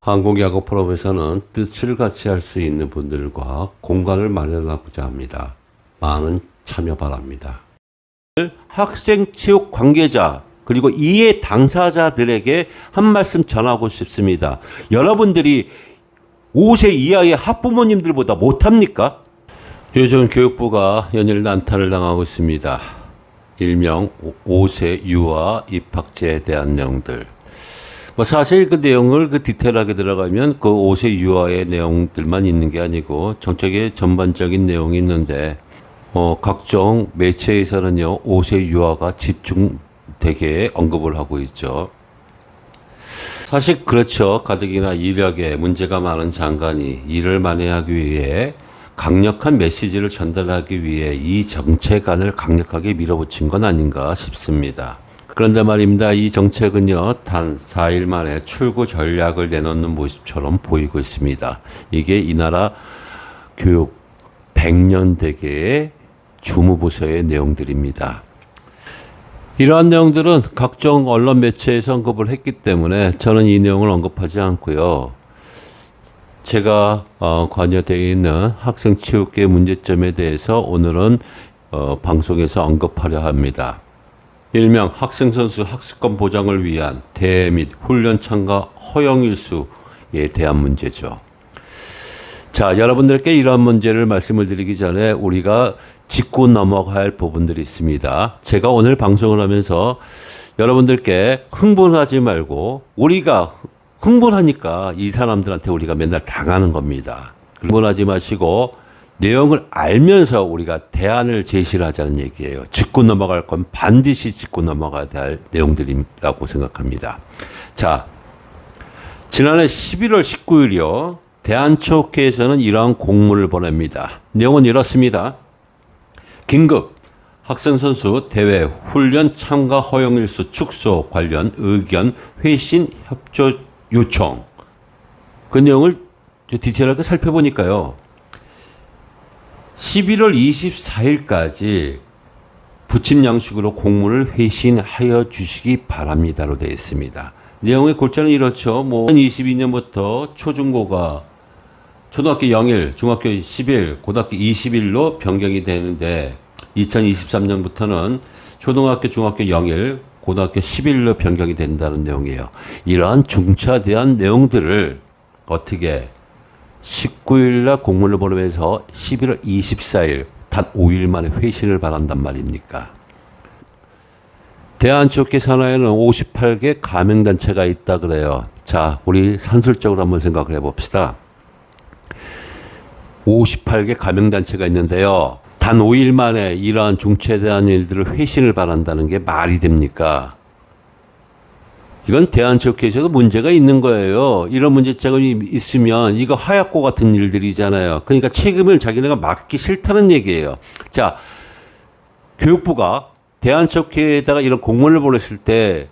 한국야구 프로에서는 뜻을 같이 할 수 있는 분들과 공간을 마련하고자 합니다. 많은 참여 바랍니다. 학생체육 관계자 그리고 이해 당사자들에게 한 말씀 전하고 싶습니다. 여러분들이 5세 이하의 학부모님들보다 못합니까? 요즘 교육부가 연일 난타를 당하고 있습니다. 일명 5세 유아 입학제에 대한 내용들. 사실 그 내용을 디테일하게 들어가면 그 5세 유아의 내용들만 있는 게 아니고 정책의 전반적인 내용이 있는데 각종 매체에서는요 5세 유아가 집중되게 언급을 하고 있죠. 사실 그렇죠. 가뜩이나 이력에 문제가 많은 장관이 일을 만회하기 위해 강력한 메시지를 전달하기 위해 이 정책안을 강력하게 밀어붙인 건 아닌가 싶습니다. 그런데 말입니다. 이 정책은요, 단 4일 만에 출구 전략을 내놓는 모습처럼 보이고 있습니다. 이게 이 나라 교육 100년 대계의 주무부서의 내용들입니다. 이러한 내용들은 각종 언론 매체에서 언급을 했기 때문에 저는 이 내용을 언급하지 않고요. 제가 관여되어 있는 학생체육계 문제점에 대해서 오늘은 방송에서 언급하려 합니다. 일명 학생선수 학습권 보장을 위한 대회 및 훈련 참가 허용 일수에 대한 문제죠. 자, 여러분들께 이러한 문제를 말씀을 드리기 전에 우리가 짚고 넘어가야 할 부분들이 있습니다. 제가 오늘 방송을 하면서 여러분들께 흥분하지 말고 우리가 흥분하니까 이 사람들한테 우리가 맨날 당하는 겁니다. 흥분하지 마시고 내용을 알면서 우리가 대안을 제시를 하자는 얘기예요. 짚고 넘어갈 건 반드시 짚고 넘어가야 할 내용들이라고 생각합니다. 자, 지난해 11월 19일이요. 대한체육회에서는 이러한 공문을 보냅니다. 내용은 이렇습니다. 긴급 학생선수 대회 훈련 참가 허용일수 축소 관련 의견 회신 협조 요청. 그 내용을 디테일하게 살펴보니까요. 11월 24일까지 부침 양식으로 공문을 회신하여 주시기 바랍니다로 되어 있습니다. 내용의 골자는 이렇죠. 2022년부터 초중고가 초등학교 0일, 중학교 10일, 고등학교 20일로 변경이 되는데 2023년부터는 초등학교, 중학교 0일, 고등학교 10일로 변경이 된다는 내용이에요. 이러한 중차대한 내용들을 어떻게 19일 날 공문을 보내면서 11월 24일 단 5일 만에 회신을 바란단 말입니까? 대한체육회 산하에는 58개 가맹단체가 있다 그래요. 자, 우리 산술적으로 한번 생각을 해봅시다. 58개 가맹단체가 있는데요. 단 5일 만에 이러한 중차대한 일들을 회신을 바란다는 게 말이 됩니까? 이건 대한체육회에서도 문제가 있는 거예요. 이런 문제점이 있으면 이거 하얗고 같은 일들이잖아요. 그러니까 책임을 자기네가 맡기 싫다는 얘기예요. 자, 교육부가 대한체육회에다가 이런 공문을 보냈을 때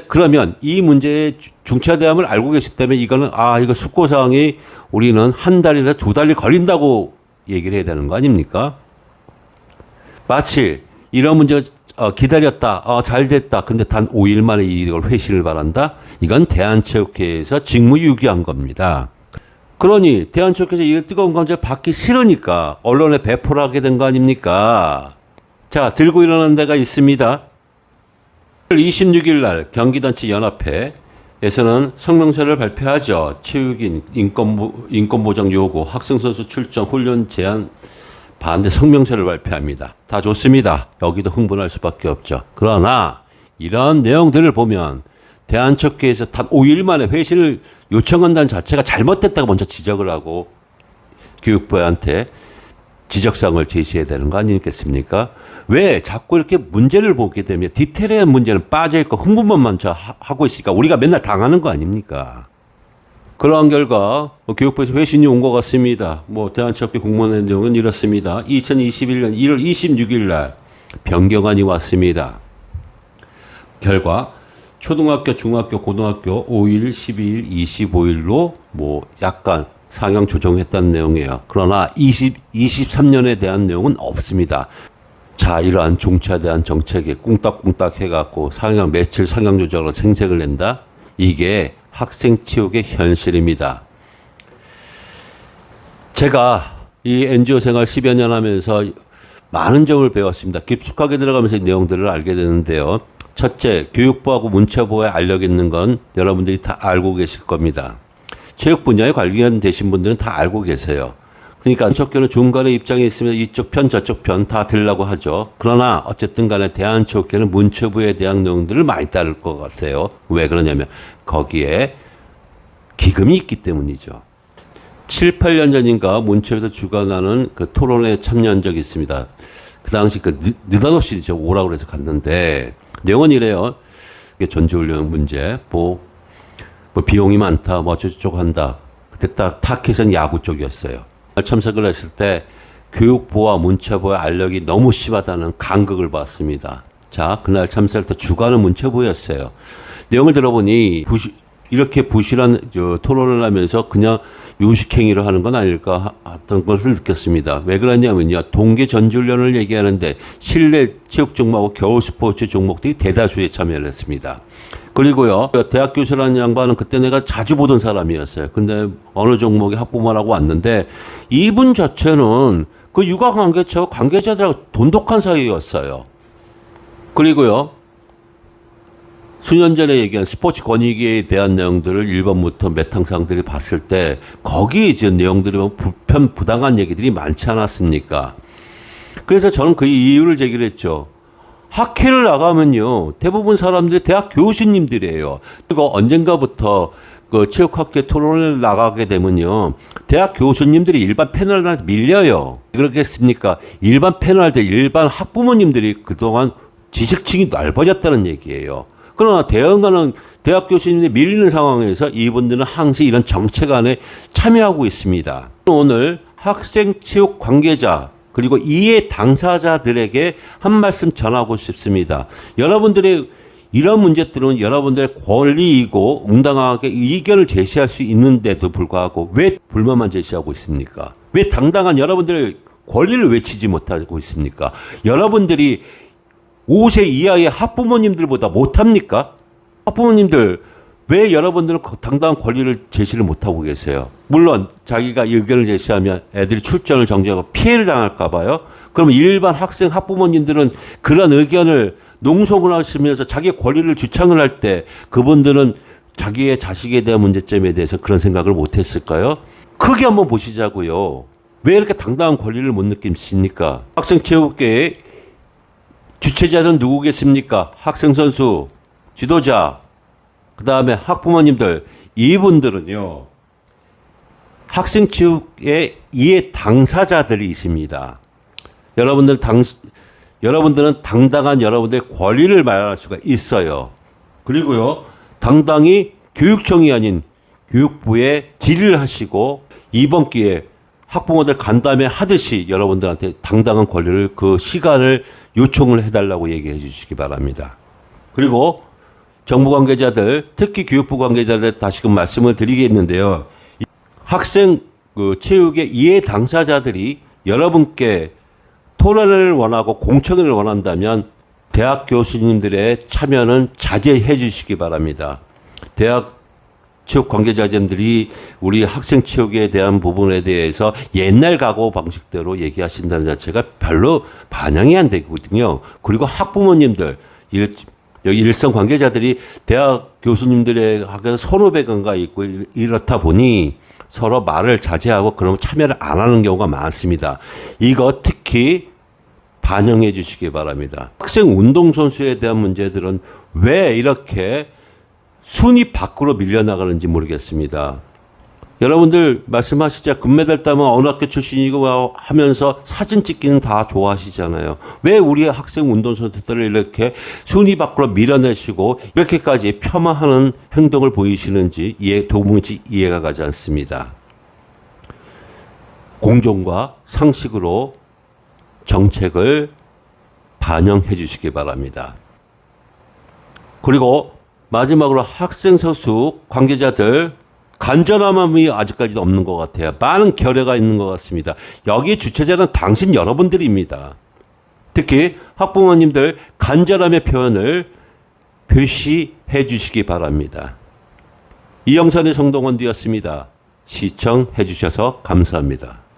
그러면 이 문제의 중차대함을 알고 계셨다면 이거는 이거 숙고사항이 우리는 한 달이나 두 달이 걸린다고 얘기를 해야 되는 거 아닙니까? 마치 이런 문제가 기다렸다. 잘 됐다. 근데 단 5일 만에 이걸 회신을 바란다? 이건 대한체육회에서 직무유기한 겁니다. 그러니 대한체육회에서 이 뜨거운 감정을 받기 싫으니까 언론에 배포를 하게 된 거 아닙니까? 자, 들고 일어난 데가 있습니다. 26일 날 경기단체 연합회에서는 성명서를 발표하죠. 체육인 인권보장 요구, 학생선수 출전 훈련 제한 반대 성명서를 발표합니다. 다 좋습니다. 여기도 흥분할 수밖에 없죠. 그러나 이런 내용들을 보면 대한체육회에서 단 5일 만에 회신을 요청한다는 자체가 잘못됐다고 먼저 지적을 하고 교육부한테 지적사항을 제시해야 되는 거 아니겠습니까? 왜 자꾸 이렇게 문제를 보게 되면 디테일한 문제는 빠져있고 흥분만 먼저 하고 있으니까 우리가 맨날 당하는 거 아닙니까? 그러한 결과 교육부에서 회신이 온 것 같습니다. 대한체육회 공문의 내용은 이렇습니다. 2021년 1월 26일 날 변경안이 왔습니다. 결과 초등학교, 중학교, 고등학교 5일, 12일, 25일로 약간 상향 조정했다는 내용이에요. 그러나 23년에 대한 내용은 없습니다. 자, 이러한 중차대한 정책에 꿍딱꿍딱 해갖고 며칠 상향 조정으로 생색을 낸다? 이게 학생체육의 현실입니다. 제가 이 NGO 생활 10여 년 하면서 많은 점을 배웠습니다. 깊숙하게 들어가면서 이 내용들을 알게 되는데요. 첫째, 교육부하고 문체부에 알려있는 건 여러분들이 다 알고 계실 겁니다. 체육 분야에 관련 되신 분들은 다 알고 계세요. 그러니까 한척교는 중간에 입장에 있으면 이쪽 편 저쪽 편 다 들으려고 하죠. 그러나 어쨌든 간에 대한체육회는 문체부에 대한 내용들을 많이 따를 것 같아요. 왜 그러냐면 거기에 기금이 있기 때문이죠. 7, 8년 전인가 문체부에서 주관하는 그 토론에 참여한 적이 있습니다. 그 당시 느닷없이 저 오라고 그래서 갔는데 내용은 이래요. 이게 전지훈련 문제, 뭐 비용이 많다, 뭐 어쩌고저쩌고 한다. 그때 딱 타켓은 야구 쪽이었어요. 참석을 했을 때 교육부와 문체부의 알력이 너무 심하다는 간극을 받습니다. 자, 그날 참석할 때 주관은 문체부였어요. 내용을 들어보니 이렇게 부실한 토론을 하면서 그냥 요식행위를 하는 건 아닐까 했던 것을 느꼈습니다. 왜 그러냐면요. 동계 전지훈련을 얘기하는데 실내 체육 종목하고 겨울 스포츠 종목들이 대다수에 참여를 했습니다. 그리고요. 대학 교수라는 양반은 그때 내가 자주 보던 사람이었어요. 근데 어느 종목에 학부모라고 왔는데 이분 자체는 그 육아 관계자들하고 돈독한 사이였어요. 그리고요. 수년 전에 얘기한 스포츠 권익에 대한 내용들을 1번부터 몇 항상들이 봤을 때 거기에 이제 내용들이 부당한 얘기들이 많지 않았습니까? 그래서 저는 그 이유를 제기를 했죠. 학회를 나가면요. 대부분 사람들이 대학 교수님들이에요. 그리고 언젠가부터 그 체육학회 토론을 나가게 되면요. 대학 교수님들이 일반 패널한테 밀려요. 그렇겠습니까? 일반 패널한테 일반 학부모님들이 그동안 지식층이 넓어졌다는 얘기예요. 그러나 대응하는 대학 교수님들이 밀리는 상황에서 이분들은 항상 이런 정책 안에 참여하고 있습니다. 오늘 학생 체육 관계자 그리고 이해 당사자들에게 한 말씀 전하고 싶습니다. 여러분들의 이런 문제들은 여러분들의 권리이고 응당하게 의견을 제시할 수 있는데도 불구하고 왜 불만만 제시하고 있습니까? 왜 당당한 여러분들의 권리를 외치지 못하고 있습니까? 여러분들이 5세 이하의 학부모님들보다 못합니까? 학부모님들 왜 여러분들은 당당한 권리를 제시를 못하고 계세요? 물론 자기가 의견을 제시하면 애들이 출전을 정지하고 피해를 당할까 봐요. 그럼 일반 학생 학부모님들은 그런 의견을 농성을 하시면서 자기의 권리를 주창을 할 때 그분들은 자기의 자식에 대한 문제점에 대해서 그런 생각을 못했을까요? 크게 한번 보시자고요. 왜 이렇게 당당한 권리를 못 느끼십니까? 학생체육계의 주체자는 누구겠습니까? 학생 선수, 지도자, 그 다음에 학부모님들, 이분들은요, 학생체육의 이해 당사자들이 있습니다. 여러분들은 당당한 여러분들의 권리를 말할 수가 있어요. 그리고요, 당당히 교육청이 아닌 교육부에 질의를 하시고, 이번 기회에 학부모들 간담회 하듯이 여러분들한테 당당한 권리를 그 시간을 요청을 해달라고 얘기해 주시기 바랍니다. 그리고 정부 관계자들, 특히 교육부 관계자들 다시금 말씀을 드리겠는데요. 학생 체육의 이해 당사자들이 여러분께 토론을 원하고 공청회를 원한다면 대학 교수님들의 참여는 자제해 주시기 바랍니다. 대학 체육 관계자들이 우리 학생 체육에 대한 부분에 대해서 옛날 각오 방식대로 얘기하신다는 자체가 별로 반영이 안 되거든요. 그리고 학부모님들, 여기 일선 관계자들이 대학 교수님들의 학교에서 선후배관가 있고 이렇다 보니 서로 말을 자제하고 그러면 참여를 안 하는 경우가 많습니다. 이거 특히 반영해 주시기 바랍니다. 학생 운동선수에 대한 문제들은 왜 이렇게 순위 밖으로 밀려나가는지 모르겠습니다. 여러분들 말씀하시자 금메달 따면 어느 학교 출신이고 하면서 사진 찍기는 다 좋아하시잖아요. 왜 우리 학생 운동선수들을 이렇게 순위 밖으로 밀어내시고 이렇게까지 폄하하는 행동을 보이시는지 도무지 이해가 가지 않습니다. 공정과 상식으로 정책을 반영해 주시기 바랍니다. 그리고 마지막으로 학생 선수 관계자들 간절함이 아직까지도 없는 것 같아요. 많은 결여가 있는 것 같습니다. 여기 주체자는 당신 여러분들입니다. 특히 학부모님들 간절함의 표현을 표시해 주시기 바랍니다. 이영선의 성동원디였습니다. 시청해 주셔서 감사합니다.